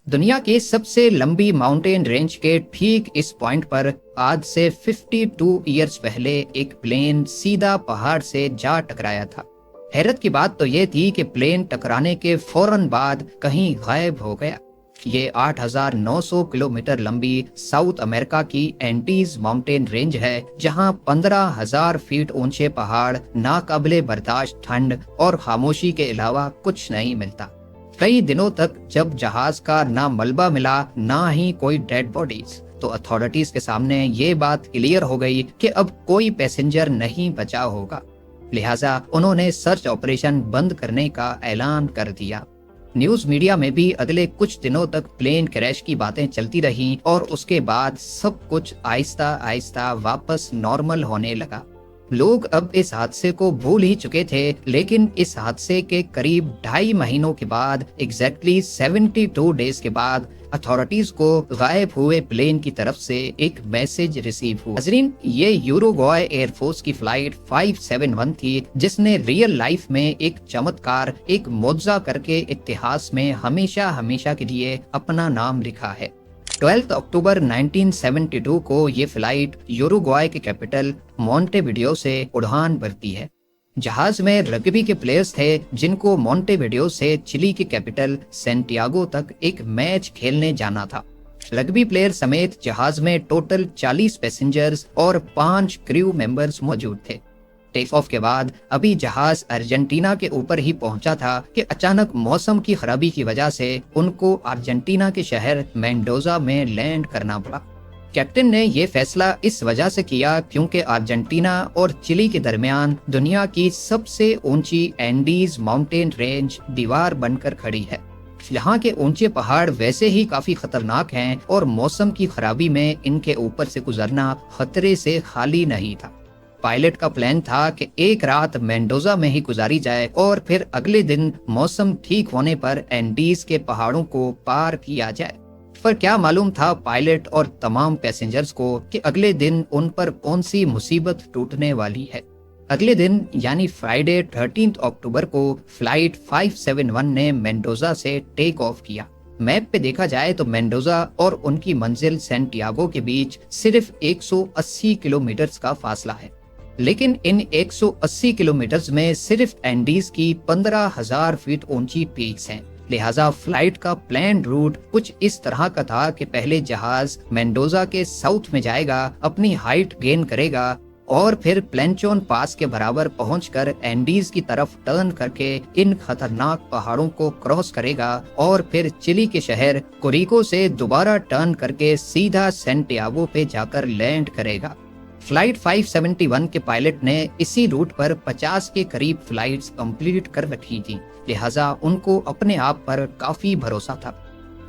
दुनिया की सबसे लंबी माउंटेन रेंज के ठीक इस पॉइंट पर आज से 52 ईयर्स पहले एक प्लेन सीधा पहाड़ से जा टकराया था। हैरत की बात तो ये थी कि प्लेन टकराने के फौरन बाद कहीं गायब हो गया। ये 8,900 किलोमीटर लंबी साउथ अमेरिका की एंटीज माउंटेन रेंज है, जहां 15,000 फीट ऊंचे पहाड़, नाकाबिले बर्दाश्त ठंड और खामोशी के अलावा कुछ नहीं मिलता। कई दिनों तक जब जहाज का ना मलबा मिला ना ही कोई डेड बॉडीज, तो अथॉरिटीज के सामने ये बात क्लियर हो गई कि अब कोई पैसेंजर नहीं बचा होगा। लिहाजा उन्होंने सर्च ऑपरेशन बंद करने का ऐलान कर दिया। न्यूज मीडिया में भी अगले कुछ दिनों तक प्लेन क्रैश की बातें चलती रहीं और उसके बाद सब कुछ आहिस्ता आहिस्ता वापस नॉर्मल होने लगा। लोग अब इस हादसे को भूल ही चुके थे, लेकिन इस हादसे के करीब 2.5 महीनों के बाद, एग्जैक्टली 72 डेज के बाद, अथॉरिटीज को गायब हुए प्लेन की तरफ से एक मैसेज रिसीव हुआ। नाज़रीन, ये यूरुग्वाय एयरफोर्स की फ्लाइट 571 थी, जिसने रियल लाइफ में एक चमत्कार, एक मौजज़ा करके इतिहास में हमेशा हमेशा के लिए अपना नाम लिखा है। 12 अक्टूबर 1972 को ये फ्लाइट यूरुग्वाय के कैपिटल मोंटेविडियो से उड़ान भरती है। जहाज में रग्बी के प्लेयर्स थे, जिनको मोंटेविडियो से चिली के कैपिटल सैंटियागो तक एक मैच खेलने जाना था। रग्बी प्लेयर समेत जहाज में टोटल 40 पैसेंजर्स और 5 क्रू मेंबर्स मौजूद थे। टेक ऑफ के बाद अभी जहाज अर्जेंटीना के ऊपर ही पहुंचा था कि अचानक मौसम की खराबी की वजह से उनको अर्जेंटीना के शहर मेंडोजा में लैंड करना पड़ा। कैप्टन ने यह फैसला इस वजह से किया क्योंकि अर्जेंटीना और चिली के दरमियान दुनिया की सबसे ऊंची एंडीज माउंटेन रेंज दीवार बनकर खड़ी है। यहाँ के ऊंचे पहाड़ वैसे ही काफी खतरनाक हैं और मौसम की खराबी में इनके ऊपर से गुजरना खतरे से खाली नहीं था। पायलट का प्लान था कि एक रात मेंडोजा में ही गुजारी जाए और फिर अगले दिन मौसम ठीक होने पर एंडीज के पहाड़ों को पार किया जाए। पर क्या मालूम था पायलट और तमाम पैसेंजर्स को कि अगले दिन उन पर कौन सी मुसीबत टूटने वाली है। अगले दिन यानी फ्राइडे 13 अक्टूबर को फ्लाइट 571 ने मेंडोजा से टेक ऑफ किया। मैप पे देखा जाए तो मेंडोजा और उनकी मंजिल सैंटियागो के बीच सिर्फ 180 किलोमीटर का फासला है, लेकिन इन 180 किलोमीटर में सिर्फ एंडीज की 15,000 फीट ऊंची पीक्स हैं। लिहाजा फ्लाइट का प्लान रूट कुछ इस तरह का था कि पहले जहाज मेंडोजा के साउथ में जाएगा, अपनी हाइट गेन करेगा और फिर प्लेंचोन पास के बराबर पहुंचकर एंडीज की तरफ टर्न करके इन खतरनाक पहाड़ों को क्रॉस करेगा और फिर चिली के शहर कोरिको से दोबारा टर्न करके सीधा सैंटियागो पे जाकर लैंड करेगा। फ्लाइट 571 के पायलट ने इसी रूट पर 50 के करीब फ्लाइट्स कंप्लीट कर रखी थी, लिहाजा उनको अपने आप पर काफी भरोसा था।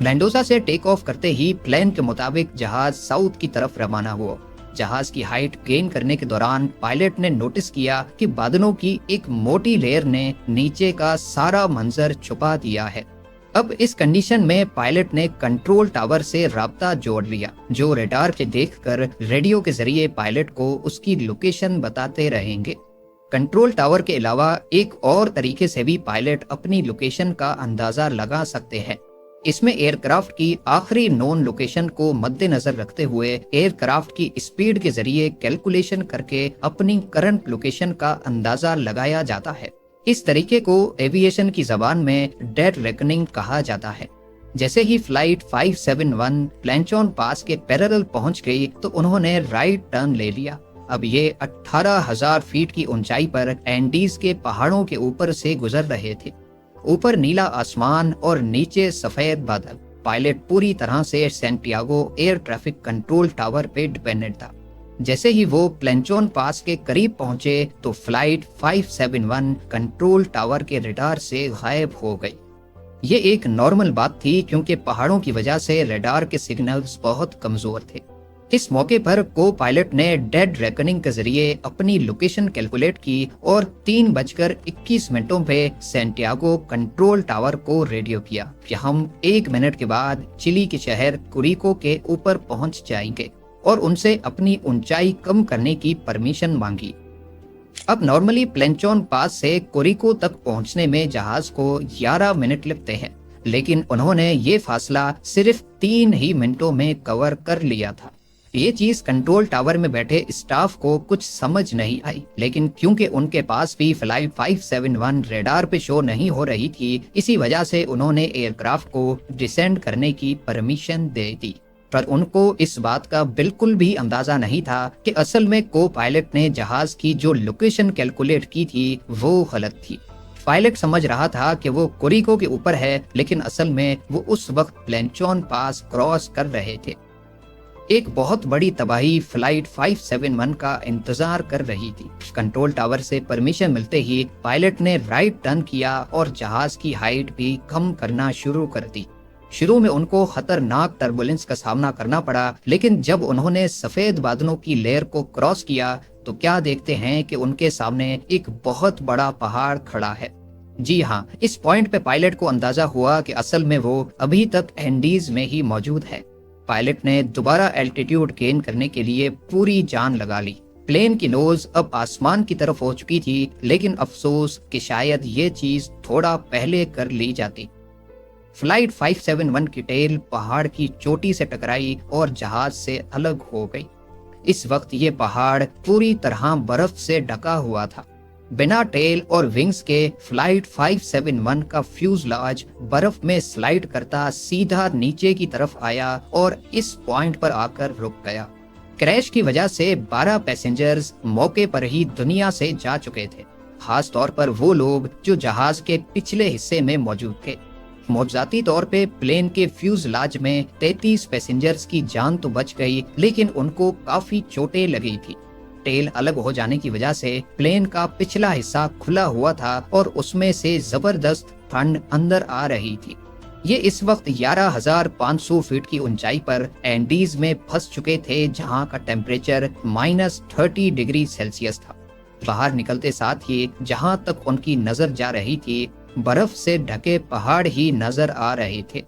मेंडोजा से टेक ऑफ करते ही प्लान के मुताबिक जहाज साउथ की तरफ रवाना हुआ। जहाज की हाइट गेन करने के दौरान पायलट ने नोटिस किया कि बादलों की एक मोटी लेयर ने नीचे का सारा मंजर छुपा दिया है। अब इस कंडीशन में पायलट ने कंट्रोल टावर से राब्ता जोड़ लिया, जो रडार के देखकर रेडियो के जरिए पायलट को उसकी लोकेशन बताते रहेंगे। कंट्रोल टावर के अलावा एक और तरीके से भी पायलट अपनी लोकेशन का अंदाजा लगा सकते हैं। इसमें एयरक्राफ्ट की आखिरी नोन लोकेशन को मद्देनजर रखते हुए एयरक्राफ्ट की स्पीड के जरिए कैलकुलेशन करके अपनी करंट लोकेशन का अंदाजा लगाया जाता है। इस तरीके को एविएशन की जबान में डेड रेकनिंग कहा जाता है। जैसे ही फ्लाइट 571 प्लेंचोन पास के पैरेलल पहुंच गई तो उन्होंने राइट टर्न ले लिया। अब ये 18,000 फीट की ऊंचाई पर एंडीज के पहाड़ों के ऊपर से गुजर रहे थे। ऊपर नीला आसमान और नीचे सफेद बादल। पायलट पूरी तरह से Santiago air traffic control tower पे डिपेंडेंट था। जैसे ही वो प्लेंचोन पास के करीब पहुंचे तो फ्लाइट 571 कंट्रोल टावर के रडार से गायब हो गई। ये एक नॉर्मल बात थी क्योंकि पहाड़ों की वजह से रडार के सिग्नल्स बहुत कमजोर थे। इस मौके पर को पायलट ने डेड रेकनिंग के जरिए अपनी लोकेशन कैलकुलेट की और 3:21 पे सैंटियागो कंट्रोल टावर को रेडियो किया कि हम 1 मिनट के बाद चिली के शहर कोरिको के ऊपर पहुंच जाएंगे और उनसे अपनी ऊंचाई कम करने की परमिशन मांगी। अब नॉर्मली प्लेंचोन पास से कोरिको तक पहुंचने में जहाज को 11 मिनट लगते हैं, لیکن انہوں نے یہ فاصلہ صرف 3 ہی منٹوں میں کور کر لیا تھا۔ یہ چیز کنٹرول ٹاور میں بیٹھے اسٹاف کو کچھ سمجھ نہیں آئی، لیکن کیونکہ ان کے پاس بھی فلائٹ 571 ریڈار پہ شو نہیں ہو رہی تھی، اسی وجہ سے انہوں نے ایئر کرافٹ کو ڈسینڈ کرنے کی پرمیشن دے دی۔ پر ان کو اس بات کا بالکل بھی اندازہ نہیں تھا کہ اصل میں کو پائلٹ نے جہاز کی جو لوکیشن کیلکولیٹ کی تھی وہ غلط تھی۔ پائلٹ سمجھ رہا تھا کہ وہ کوریکو کے اوپر ہے، لیکن اصل میں وہ اس وقت پلینچون پاس کراس کر رہے تھے۔ ایک بہت بڑی تباہی فلائٹ 571 کا انتظار کر رہی تھی۔ کنٹرول ٹاور سے پرمیشن ملتے ہی پائلٹ نے رائٹ ٹرن کیا اور جہاز کی ہائٹ بھی کم کرنا شروع کر دی۔ شروع میں ان کو خطرناک ٹربولنس کا سامنا کرنا پڑا، لیکن جب انہوں نے سفید بادلوں کی لیئر کو کراس کیا تو کیا دیکھتے ہیں کہ ان کے سامنے ایک بہت بڑا پہاڑ کھڑا ہے۔ جی ہاں، اس پوائنٹ پہ پائلٹ کو اندازہ ہوا کہ اصل میں وہ ابھی تک اینڈیز میں ہی موجود ہے۔ پائلٹ نے دوبارہ الٹیٹیوڈ گین کرنے کے لیے پوری جان لگا لی۔ پلین کی نوز اب آسمان کی طرف ہو چکی تھی، لیکن افسوس کہ شاید یہ چیز تھوڑا پہلے کر لی جاتی۔ فلائٹ 571 کی ٹیل پہاڑ کی چوٹی سے ٹکرائی اور جہاز سے الگ ہو گئی۔ اس وقت یہ پہاڑ پوری طرح برف سے ڈھکا ہوا تھا۔ بنا ٹیل اور ونگز کے فلائٹ 571 کا فیوزلاج برف میں سلائڈ کرتا سیدھا نیچے کی طرف آیا اور اس پوائنٹ پر آ کر رک گیا۔ کریش کی وجہ سے 12 پیسنجرز موقع پر ہی دنیا سے جا چکے تھے، خاص طور پر وہ لوگ جو جہاز کے پچھلے حصے میں موجود تھے۔ معجزاتی طور پہ پلین کے فیوزلاج میں 33 پیسنجرز کی جان تو بچ گئی، لیکن ان کو کافی چوٹیں لگی تھی۔ ٹیل الگ ہو جانے کی وجہ سے پلین کا پچھلا حصہ کھلا ہوا تھا اور اس میں سے زبردست ٹھنڈ اندر آ رہی تھی۔ یہ اس وقت 11,500 فٹ کی اونچائی پر اینڈیز میں پھنس چکے تھے، جہاں کا ٹیمپریچر -30 ڈگری سیلسیس تھا۔ باہر نکلتے ساتھ ہی جہاں تک ان کی نظر جا رہی تھی، برف سے ڈھکے پہاڑ ہی نظر آ رہے تھے۔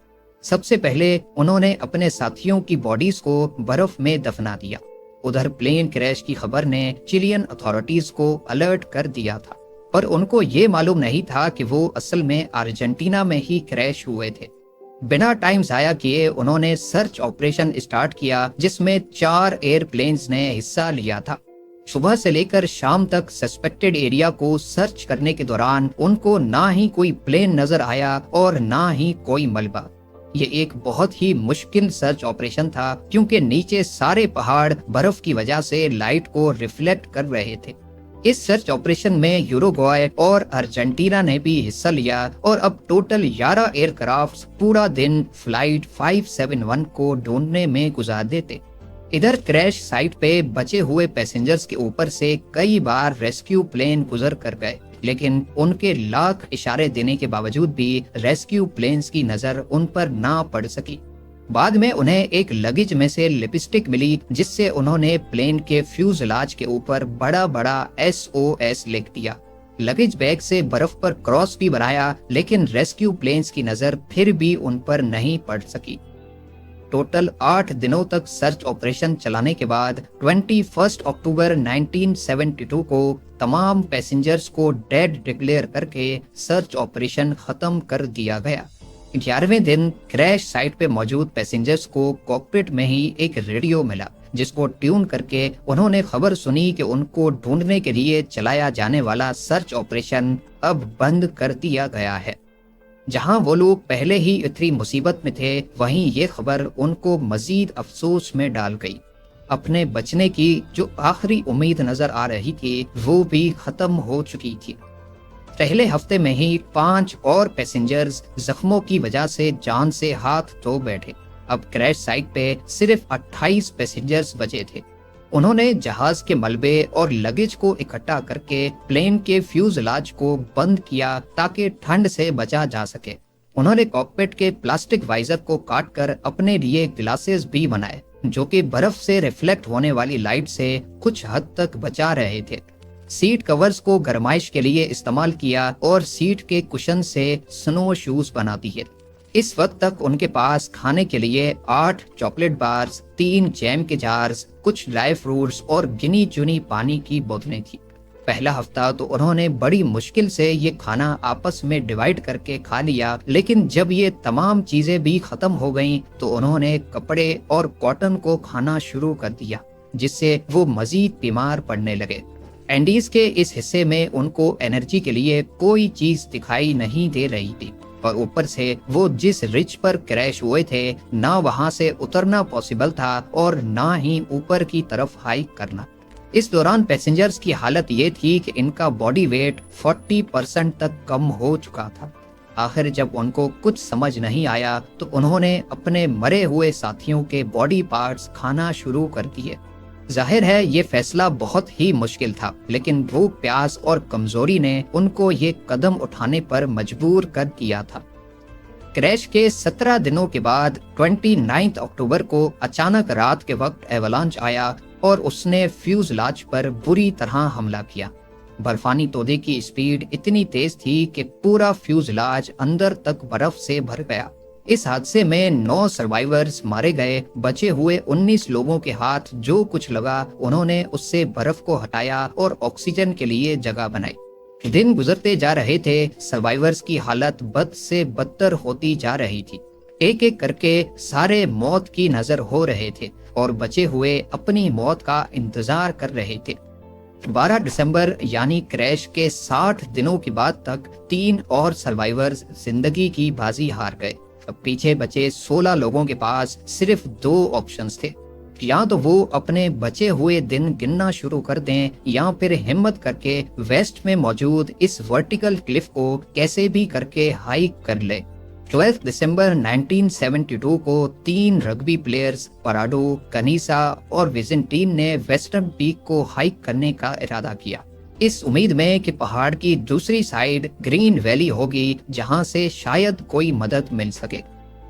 سب سے پہلے انہوں نے اپنے ساتھیوں کی باڈیز کو برف میں دفنا دیا۔ ادھر پلین کریش کی خبر نے چیلین اتھارٹیز کو الرٹ کر دیا تھا، پر ان کو یہ معلوم نہیں تھا کہ وہ اصل میں ارجنٹینا میں ہی کریش ہوئے تھے۔ بنا ٹائم ضائع کیے انہوں نے سرچ آپریشن اسٹارٹ کیا، جس میں 4 ایئر پلینز نے حصہ لیا تھا۔ صبح سے لے کر شام تک سسپیکٹڈ ایریا کو سرچ کرنے کے دوران ان کو نہ ہی کوئی پلین نظر آیا اور نہ ہی کوئی ملبہ۔ یہ ایک بہت ہی مشکل سرچ آپریشن تھا، کیونکہ نیچے سارے پہاڑ برف کی وجہ سے لائٹ کو ریفلیکٹ کر رہے تھے۔ اس سرچ آپریشن میں یوروگوائے اور ارجنٹینا نے بھی حصہ لیا اور اب ٹوٹل 11 ایئر کرافٹ پورا دن فلائٹ 571 کو ڈھونڈنے میں گزار دیتے۔ ادھر کریش سائٹ پہ بچے ہوئے پیسنجرز کے اوپر سے کئی بار ریسکیو پلین گزر کر گئے، لیکن ان کے لاکھ اشارے دینے کے باوجود بھی ریسکیو پلینز کی نظر ان پر نہ پڑ سکی۔ بعد میں انہیں ایک لگیج میں سے لپسٹک ملی، جس سے انہوں نے پلین کے فیوزلاج کے اوپر بڑا بڑا SOS لکھ دیا۔ لگیج بیگ سے برف پر کراس بھی بنایا، لیکن ریسکیو پلینز کی نظر پھر بھی ان پر نہیں پڑ سکی۔ ٹوٹل 8 دنوں تک سرچ آپریشن چلانے کے بعد 21 اکتوبر 1972 کو تمام پیسنجرز کو ڈیڈ ڈکلیئر کر کے سرچ آپریشن ختم کر دیا گیا۔ 11ویں دن کریش سائٹ پہ موجود پیسنجرز کو کاکپٹ میں ہی ایک ریڈیو ملا، جس کو ٹیون کر کے انہوں نے خبر سنی کہ ان کو ڈھونڈنے کے لیے چلایا جانے والا سرچ آپریشن اب بند کر دیا گیا ہے۔ جہاں وہ لوگ پہلے ہی اتنی مصیبت میں تھے، وہیں یہ خبر ان کو مزید افسوس میں ڈال گئی۔ اپنے بچنے کی جو آخری امید نظر آ رہی تھی، وہ بھی ختم ہو چکی تھی۔ پہلے ہفتے میں ہی 5 اور پیسنجرز زخموں کی وجہ سے جان سے ہاتھ دھو بیٹھے۔ اب کریش سائٹ پہ صرف 28 پیسنجرز بچے تھے۔ انہوں نے جہاز کے ملبے اور لگیج کو اکٹھا کر کے پلین کے فیوزلاج کو بند کیا تاکہ ٹھنڈ سے بچا جا سکے۔ انہوں نے کاکپٹ کے پلاسٹک وائزر کو کاٹ کر اپنے لیے گلاسز بھی بنائے، جو کہ برف سے ریفلیکٹ ہونے والی لائٹ سے کچھ حد تک بچا رہے تھے۔ سیٹ کورز کو گرمائش کے لیے استعمال کیا اور سیٹ کے کشن سے سنو شوز بنا دیے۔ اس وقت تک ان کے پاس کھانے کے لیے 8 چاکلیٹ بارز، 3 جیم کے جارز، کچھ ڈرائی فروٹس اور گنی چنی پانی کی بوتلیں تھی۔ पहला हफ्ता तो उन्होंने बड़ी मुश्किल से ये खाना आपस में डिवाइड करके खा लिया, लेकिन जब ये तमाम चीजें भी खत्म हो गईं तो उन्होंने कपड़े और कॉटन को खाना शुरू कर दिया, जिससे वो मजीद बीमार पड़ने लगे। एंडीज के इस हिस्से में उनको एनर्जी के लिए कोई चीज दिखाई नहीं दे रही थी, और ऊपर से वो जिस रिच पर क्रैश हुए थे, ना वहां से उतरना पॉसिबल था और ना ही ऊपर की तरफ हाइक करना। इस दौरान पैसेंजर्स की हालत ये थी कि इनका बॉडी वेट 40% तक कम हो चुका था। आखिर जब उनको कुछ समझ नहीं आया तो उन्होंने अपने मरे हुए साथियों के बॉडी पार्ट्स खाना शुरू कर दिए। जाहिर है ये फैसला बहुत ही मुश्किल था, लेकिन भूख, प्यास और कमजोरी ने उनको ये कदम उठाने पर मजबूर कर दिया था। क्रैश के 17 दिनों के बाद 29 अक्टूबर को अचानक रात के वक्त एवलांच आया और उसने फ्यूजलाज पर बुरी तरह हमला किया। बर्फानी तोदे की स्पीड इतनी तेज थी कि पूरा फ्यूजलाज अंदर तक बर्फ से भर गया। इस हादसे में 9 सर्वाइवर्स मारे गए। बचे हुए 19 लोगों के हाथ जो कुछ लगा उन्होंने उससे बर्फ को हटाया और ऑक्सीजन के लिए जगह बनाई। दिन गुजरते जा रहे थे, सर्वाइवर्स की हालत बद से बदतर होती जा रही थी। एक एक करके सारे मौत की नजर हो रहे थे और बचे हुए अपनी मौत का इंतजार कर रहे थे। 12 दिसंबर यानी क्रैश के 60 दिनों के बाद तक 3 और सर्वाइवर्स जिंदगी की बाजी हार गए। अब पीछे बचे 16 लोगों के पास सिर्फ 2 ऑप्शंस थे, या तो वो अपने बचे हुए दिन गिनना शुरू कर दें या फिर हिम्मत करके वेस्ट में मौजूद इस वर्टिकल क्लिफ को कैसे भी करके हाइक कर ले। 12 दिसंबर 1972 को 3 रग्बी प्लेयर्स पराडो, कनीसा और विजेंटीन ने वेस्टर्न पीक को हाइक करने का इरादा किया, इस उम्मीद में कि पहाड़ की दूसरी साइड ग्रीन वैली होगी जहां से शायद कोई मदद मिल सके।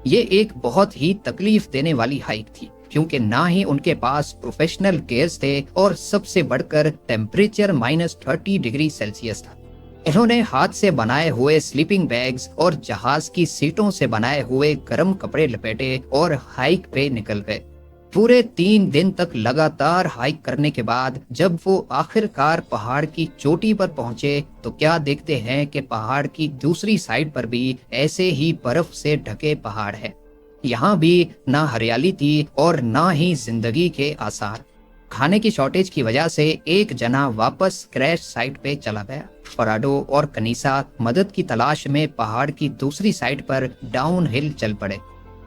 ये एक बहुत ही तकलीफ देने वाली हाइक थी, क्योंकि ना ही उनके पास प्रोफेशनल गियर्स थे और सबसे बढ़कर टेम्परेचर -30 डिग्री सेल्सियस था। इन्होंने हाथ से बनाए हुए स्लीपिंग बैग्स और जहाज की सीटों से बनाए हुए गर्म कपड़े लपेटे और हाइक पे निकल गए। पूरे 3 दिन तक लगातार हाइक करने के बाद जब वो आखिरकार पहाड़ की चोटी पर पहुंचे तो क्या देखते हैं कि पहाड़ की दूसरी साइड पर भी ऐसे ही बर्फ से ढके पहाड़ है। यहाँ भी ना हरियाली थी और ना ही जिंदगी के आसार। खाने की शॉर्टेज की वजह से एक जना वापस क्रैश साइट पे चला गया। पराडो और कनीसा मदद की तलाश में पहाड़ की दूसरी साइड पर डाउन हिल चल पड़े।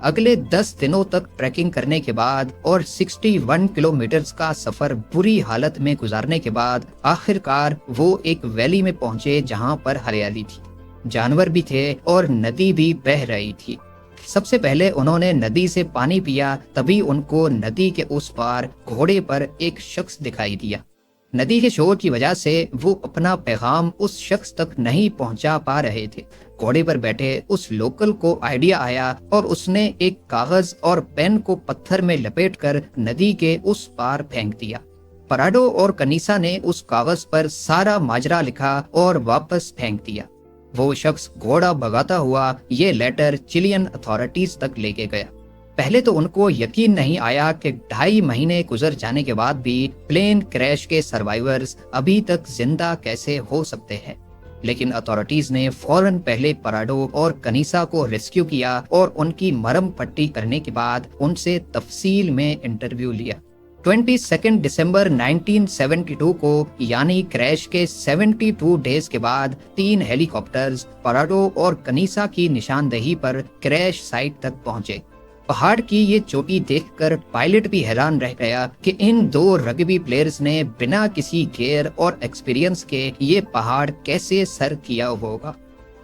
अगले 10 दिनों तक ट्रैकिंग करने के बाद और 61 किलोमीटर का सफर बुरी हालत में गुजारने के बाद आखिरकार वो एक वैली में पहुंचे जहां पर हरियाली थी, जानवर भी थे और नदी भी बह रही थी। सबसे पहले उन्होंने नदी से पानी पिया, तभी उनको नदी के उस पार घोड़े पर एक शख्स दिखाई दिया। नदी के शोर की वजह से वो अपना पैगाम उस शख्स तक नहीं पहुंचा पा रहे थे। घोड़े पर बैठे उस लोकल को आइडिया आया और उसने एक कागज और पेन को पत्थर में लपेटकर नदी के उस पार फेंक दिया। पराडो और कनीसा ने उस कागज पर सारा माजरा लिखा और वापस फेंक दिया। वो शख्स घोड़ा भगाता हुआ ये लेटर चिलियन अथॉरिटीज तक लेके गया। पहले तो उनको यकीन नहीं आया कि 2.5 महीने गुजर जाने के बाद भी प्लेन क्रैश के सर्वाइवर्स अभी तक जिंदा कैसे हो सकते हैं, लेकिन अथॉरिटीज ने फौरन पहले पराडो और कनीसा को रेस्क्यू किया और उनकी मरहम पट्टी करने के बाद उनसे तफसील में इंटरव्यू लिया। 22 दिसंबर 1972 को यानी क्रैश के 72 डेज के बाद 3 हेलीकॉप्टर्स पराडो और कनीसा की निशानदेही पर क्रैश साइट तक पहुंचे। पहाड़ की ये चोटी देखकर पायलट भी हैरान रह गया कि इन 2 रग्बी प्लेयर्स ने बिना किसी गियर और एक्सपीरियंस के ये पहाड़ कैसे सर किया होगा।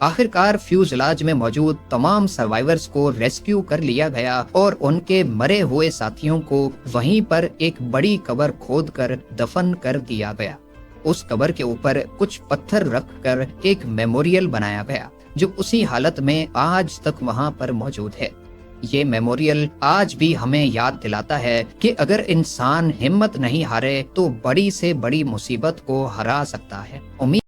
आखिरकार फ्यूजलाज में मौजूद तमाम सर्वाइवर्स को रेस्क्यू कर लिया गया और उनके मरे हुए साथियों को वहीं पर एक बड़ी कब्र खोदकर दफन कर दिया गया। उस कब्र के ऊपर कुछ पत्थर रखकर एक मेमोरियल बनाया गया जो उसी हालत में आज तक वहां पर मौजूद है। ये मेमोरियल आज भी हमें याद दिलाता है कि अगर इंसान हिम्मत नहीं हारे तो बड़ी से बड़ी मुसीबत को हरा सकता है। उम्मीद